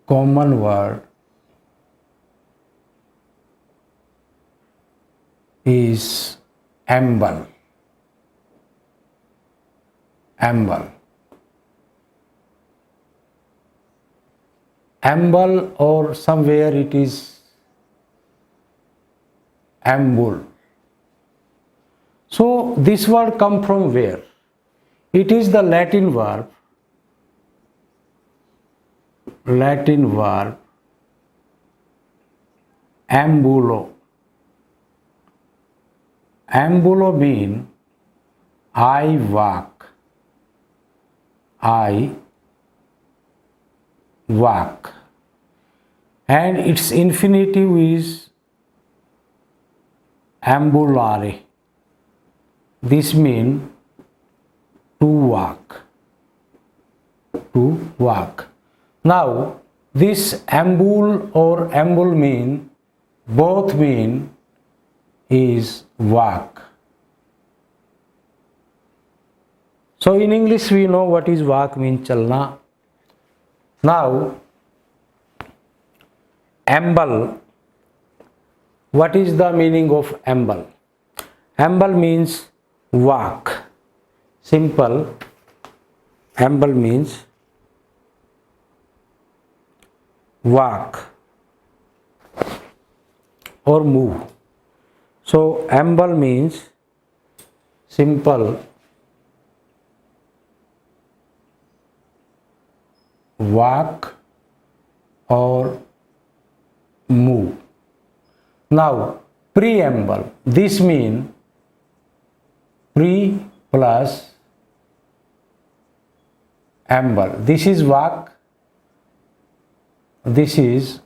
common word is amble. Amble. Amble, or somewhere it is ambul. So this word come from where? It is the Latin verb ambulo. Ambulo mean I walk. And its infinitive is ambulare. This means to walk. Now this ambul or ambul mean both mean is walk. So in English we know what is walk means chalna. Now amble, what is the meaning of amble? Amble means walk. Simple. Amble means walk or move. So amble means simple walk or move. Now preamble, this means pre plus amble. This is walk, this is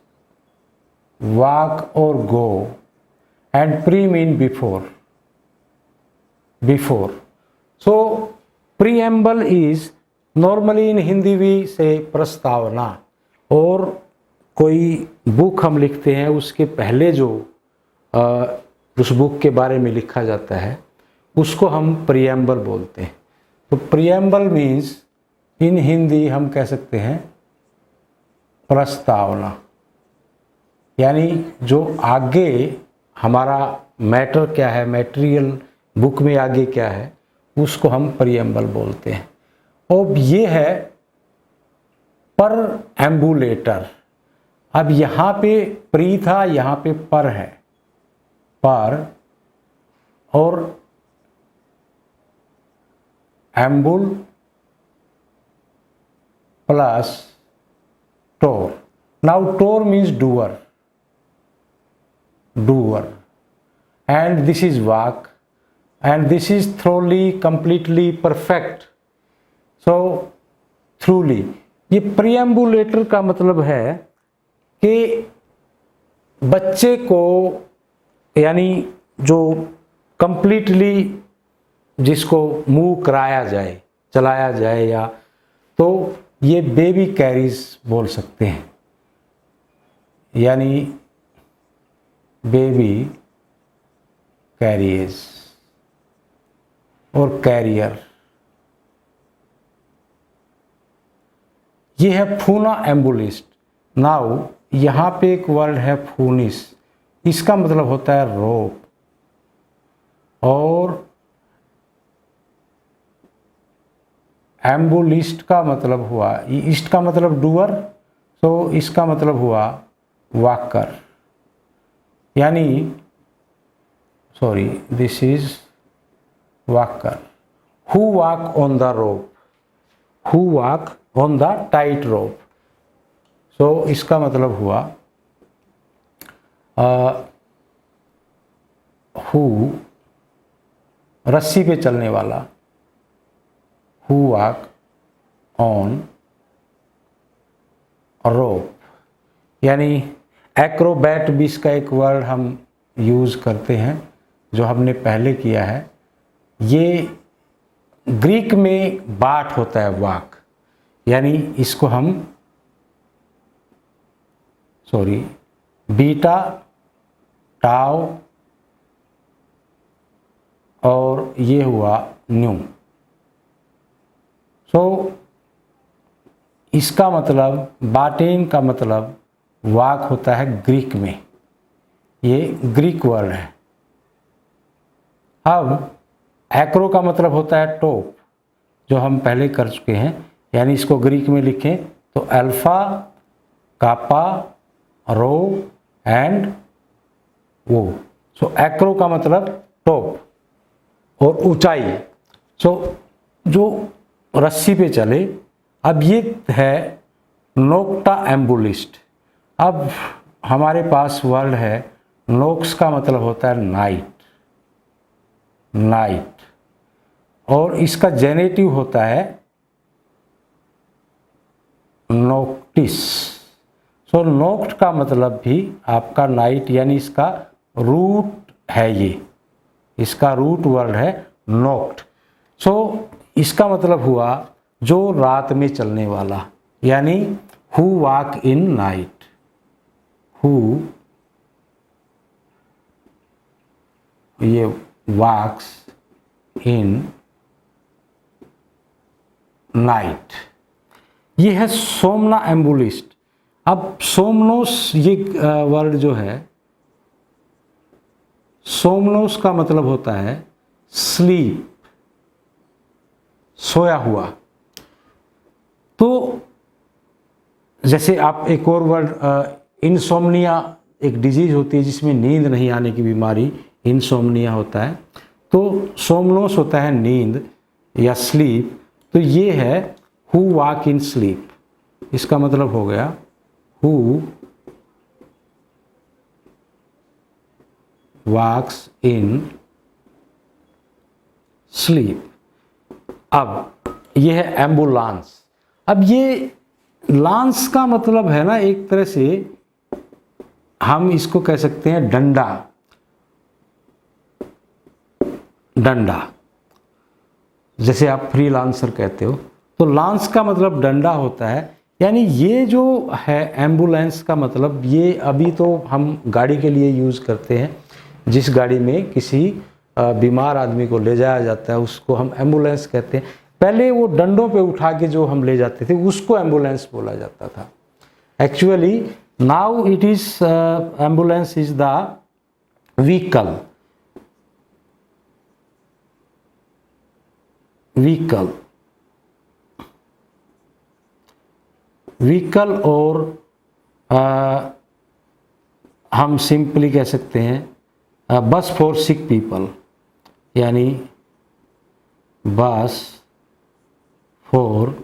walk or go, and pre mean before. So preamble is normally in Hindi we say प्रस्तावना, और कोई book हम लिखते हैं उसके पहले जो उस बुक के बारे में लिखा जाता है उसको हम प्रीएम्बल बोलते हैं. तो प्रीएम्बल मीन्स इन हिंदी हम कह सकते हैं प्रस्तावना, यानी जो आगे हमारा मैटर क्या है, मटेरियल बुक में आगे क्या है, उसको हम प्रीएम्बल बोलते हैं. अब ये है पर एम्बुलेटर. अब यहाँ पे प्री था, यहाँ पे पर है, पर और ambul plus tor. Now tor means doer, and this is walk, and this is thoroughly, completely, perfect. So truly, ये प्रीएम्बुलेटर का मतलब है कि बच्चे को, यानी जो कंप्लीटली जिसको मूव कराया जाए, चलाया जाए, या तो ये बेबी कैरीज बोल सकते हैं, यानी बेबी कैरियर्स और कैरियर. ये है फूना एम्बुलिस्ट. नाउ यहाँ पे एक वर्ड है फूनिस, इसका मतलब होता है रोप, और एम्बुलिस्ट का मतलब हुआ, ईस्ट का मतलब डूअर, तो इसका मतलब हुआ वॉकर, यानी sorry this is walker who walk on the rope, who walk on the tight rope. So इसका मतलब हुआ हु रस्सी पे चलने वाला, हु वॉक ऑन रोप, यानी एक्रोबैट भी इसका एक वर्ड हम यूज़ करते हैं जो हमने पहले किया है. ये ग्रीक में बाट होता है वॉक, यानी इसको हम बीटा टाउ और ये हुआ न्यू. सो इसका मतलब बाटेन का मतलब वाक होता है ग्रीक में, ये ग्रीक वर्ड है। अब एक्रो का मतलब होता है टॉप, जो हम पहले कर चुके हैं, यानी इसको ग्रीक में लिखें तो अल्फा कापा रो एंड वो। सो एक्रो का मतलब टॉप और ऊंचाई। सो जो रस्सी पे चले। अब ये है नोक्टा एम्बुलिस्ट। अब हमारे पास वर्ड है नोक्स का मतलब होता है नाइट, नाइट, और इसका जेनेटिव होता है नोक्टिस। सो नोक्ट का मतलब भी आपका नाइट, यानी इसका रूट है, ये इसका रूट वर्ड है नोक्ट। सो इसका मतलब हुआ जो रात में चलने वाला, यानी who walk in night, who ये वॉक्स इन नाइट। ये है सोमना एम्बुलिस्ट। अब सोमनोस ये वर्ड जो है, सोमनोस का मतलब होता है स्लीप, सोया हुआ। तो जैसे आप एक और वर्ड इंसोम्निया, एक डिजीज होती है जिसमें नींद नहीं आने की बीमारी, इंसोम्निया होता है। तो सोमनोस होता है नींद या स्लीप। तो ये है हु वॉक इन स्लीप, इसका मतलब हो गया हु वॉक्स इन स्लीप। अब ये है एम्बुलेंस। अब ये लांस का मतलब है ना, एक तरह से हम इसको कह सकते हैं डंडा, डंडा, जैसे आप फ्रीलांसर कहते हो। तो लांस का मतलब डंडा होता है। यानी ये जो है एम्बुलेंस का मतलब, ये अभी तो हम गाड़ी के लिए यूज़ करते हैं। जिस गाड़ी में किसी बीमार आदमी को ले जाया जाता है उसको हम एम्बुलेंस कहते हैं। पहले वो डंडों पे उठा के जो हम ले जाते थे उसको एम्बुलेंस बोला जाता था। Actually now it is ambulance is the vehicle, vehicle, vehicle, और हम सिंपली कह सकते हैं बस फॉर सिक पीपल, यानी बस फॉर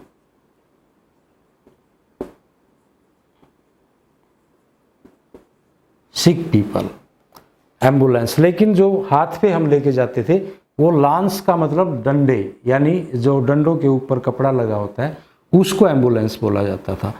सिक पीपल, एम्बुलेंस। लेकिन जो हाथ पे हम लेके जाते थे वो लांस का मतलब डंडे, यानी जो डंडों के ऊपर कपड़ा लगा होता है उसको एम्बुलेंस बोला जाता था।